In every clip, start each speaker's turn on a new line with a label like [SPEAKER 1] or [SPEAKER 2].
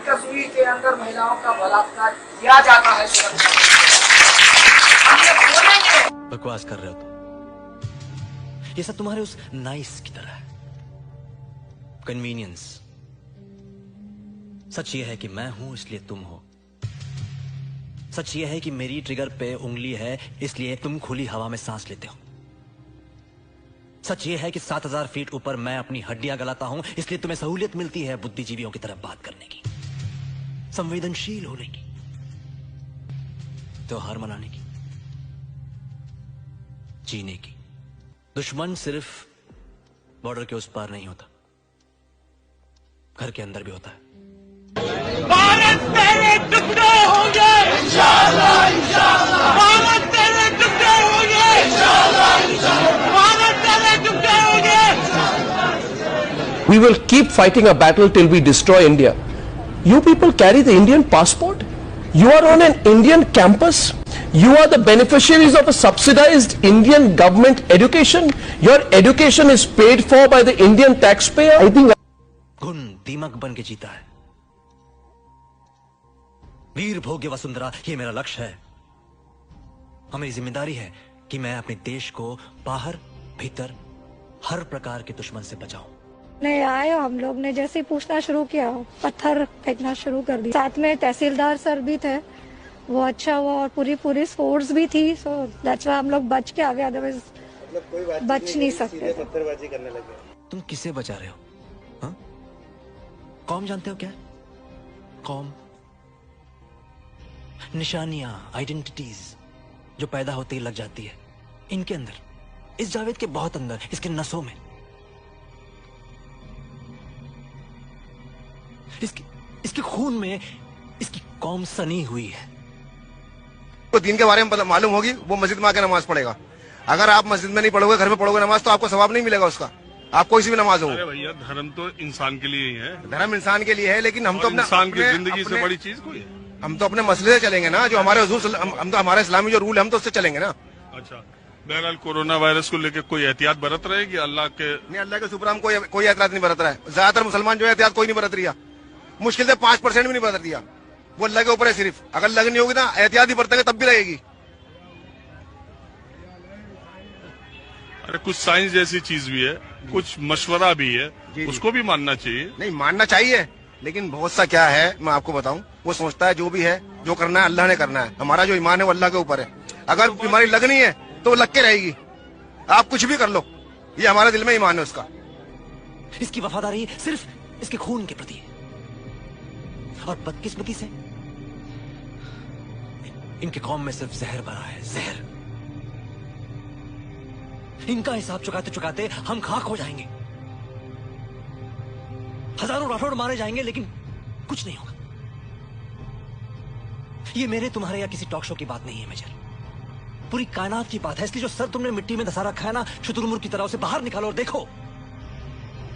[SPEAKER 1] तस्वीर के अंदर महिलाओं का बलात्कार किया जाता है। हम ये बोलेंगे।
[SPEAKER 2] बकवास कर रहे हो तुम। ये सब तुम्हारे उस नाइस की तरह है, कन्वीनियंस। सच ये है कि मैं हूं इसलिए तुम हो। सच ये है कि मेरी ट्रिगर पे उंगली है इसलिए तुम खुली हवा में सांस लेते हो। सच ये है कि 7000 फीट ऊपर मैं अपनी हड्डियां गलाता हूं इसलिए तुम्हें सहूलियत मिलती है बुद्धिजीवियों की तरह बात करने की, संवेदनशील होने की, त्योहार मनाने की, जीने की। दुश्मन सिर्फ बॉर्डर के उस पार नहीं होता, घर के अंदर भी होता है।
[SPEAKER 3] भारत तेरे टुकड़े होंगे इंशाअल्लाह, इंशाअल्लाह। भारत तेरे टुकड़े होंगे इंशाअल्लाह, इंशाअल्लाह। भारत तेरे टुकड़े होंगे।
[SPEAKER 4] We will keep fighting a battle till we destroy India. You people carry the Indian passport. You are on an Indian campus. You are the beneficiaries of a subsidized Indian government education. Your education is paid for by the Indian taxpayer. I think
[SPEAKER 2] घुन दीमक बन के जीता है। वीर भोग्य वसुंधरा, ये मेरा लक्ष्य है। हमें जिम्मेदारी है कि मैं अपने देश को बाहर भीतर हर प्रकार के दुश्मन से बचाऊं।
[SPEAKER 5] नहीं आए, हम लोग ने जैसे ही पूछना शुरू किया पत्थर फेंकना शुरू कर दिया। साथ में तहसीलदार सर भी थे, वो अच्छा हुआ, और पूरी फोर्स भी थी। सो दैट्स व्हाई हम लोग बच के आ गए, अदरवाइज बच नहीं सकते।
[SPEAKER 6] पत्थरबाजी करने लगे।
[SPEAKER 2] तुम किसे बचा रहे हो? हाँ? कौम जानते हो क्या? कौम, निशानियां, आइडेंटिटीज जो पैदा होते ही लग जाती है इनके अंदर, इस जावेद के बहुत अंदर, इसके नसों में। इसके खून में इसकी कौम सनी हुई है।
[SPEAKER 6] तो दीन के बारे में मालूम होगी, वो मस्जिद में आकर नमाज पढ़ेगा। अगर आप मस्जिद में नहीं पढ़ोगे, घर में पढ़ोगे नमाज, तो आपको सवाब नहीं मिलेगा उसका, आप कोई सी भी नमाज हो।
[SPEAKER 7] अरे भैया, धर्म तो इंसान के लिए ही है।
[SPEAKER 6] धर्म इंसान के लिए है, लेकिन हम तो अपने
[SPEAKER 7] इंसान की जिंदगी से बड़ी चीज कोई है।
[SPEAKER 6] हम तो अपने मसले से चलेंगे ना, जो हमारे हुजूर, हम तो हमारे इस्लामी जो रूल है हम तो उससे चलेंगे ना।
[SPEAKER 7] अच्छा, बहरहाल कोरोना वायरस को लेकर कोई एहतियात बरत रहे कि अल्लाह के
[SPEAKER 6] नहीं, अल्लाह के शुक्र हम कोई एहतियात नहीं बरत रहा है। ज्यादातर मुसलमान जो एहतियात कोई नहीं बरत रहा, मुश्किल से 5% भी नहीं बरत दिया। वो अल्लाह के ऊपर है सिर्फ। अगर लगनी होगी ना, एहतियात ही बरतेंगे तब भी लगेगी।
[SPEAKER 7] अरे कुछ साइंस जैसी चीज भी है, कुछ मशवरा भी है, उसको भी मानना चाहिए।
[SPEAKER 6] नहीं, मानना चाहिए, लेकिन बहुत सा क्या है मैं आपको बताऊं, वो सोचता है जो भी है, जो करना है अल्लाह ने करना है। हमारा जो ईमान है वो अल्लाह के ऊपर है। अगर बीमारी लगनी है तो वो लग के रहेगी, आप कुछ भी कर लो, ये हमारे दिल में ईमान है उसका।
[SPEAKER 2] इसकी वफादारी सिर्फ इसके खून के प्रति है, और बदकिस्मती से इनके कौम में सिर्फ जहर भरा है, जहर। इनका हिसाब चुकाते चुकाते हम खाक हो जाएंगे। हजारों राठौड़ मारे जाएंगे, लेकिन कुछ नहीं होगा। ये मेरे, तुम्हारे या किसी टॉक शो की बात नहीं है मेजर, पूरी कायनात की बात है। इसलिए जो सर तुमने मिट्टी में धसा रखा है ना, शुतुरमुर्ग की तरह, उसे बाहर निकालो और देखो,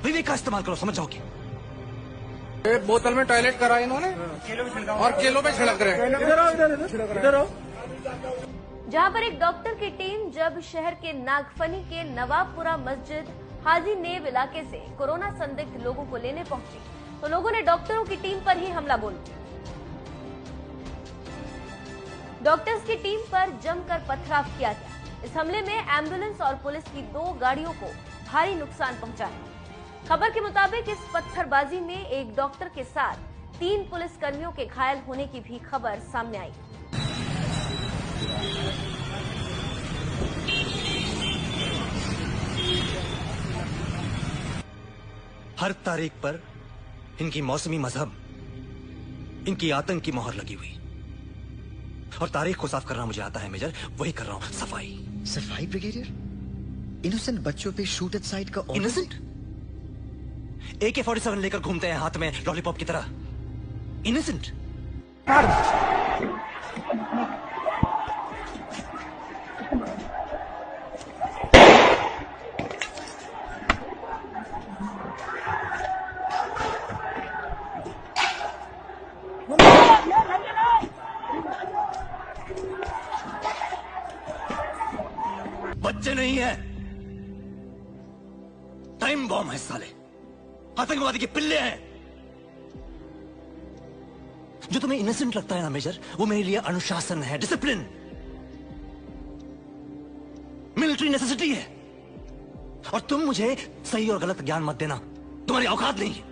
[SPEAKER 2] विवेक का इस्तेमाल करो, समझ जाओगे।
[SPEAKER 8] बोतल में टॉयलेट करा इन्होंने और केलों में छिड़क रहे हैं। इधर
[SPEAKER 9] जहां पर एक डॉक्टर की टीम जब शहर के नागफनी के नवाबपुरा मस्जिद हाजी नेब इलाके से कोरोना संदिग्ध लोगों को लेने पहुंची, तो लोगों ने डॉक्टरों की टीम पर ही हमला बोल दिया। डॉक्टर्स की टीम पर जमकर पथराव किया गया। इस हमले में एम्बुलेंस और पुलिस की 2 गाड़ियों को भारी नुकसान पहुंचा है। खबर के मुताबिक इस पत्थरबाजी में एक डॉक्टर के साथ 3 पुलिसकर्मियों के घायल होने की भी खबर सामने आई।
[SPEAKER 2] हर तारीख पर इनकी मौसमी मजहब, इनकी आतंक की मोहर लगी हुई, और तारीख को साफ करना मुझे आता है मेजर, वही कर रहा हूं। सफाई।
[SPEAKER 10] सफाई ब्रिगेडियर? इनोसेंट बच्चों पे शूट एट साइट का ऑर्डर?
[SPEAKER 2] इनोसेंट? AK-47 लेकर घूमते हैं हाथ में लॉलीपॉप की तरह। इनोसेंट? बच्चे नहीं है, टाइम बॉम्ब है साले, आतंकवादी के पिल्ले हैं। जो तुम्हें इनोसेंट लगता है ना मेजर, वो मेरे लिए अनुशासन है, डिसिप्लिन, मिलिट्री नेसेसिटी है। और तुम मुझे सही और गलत ज्ञान मत देना, तुम्हारी औकात नहीं है।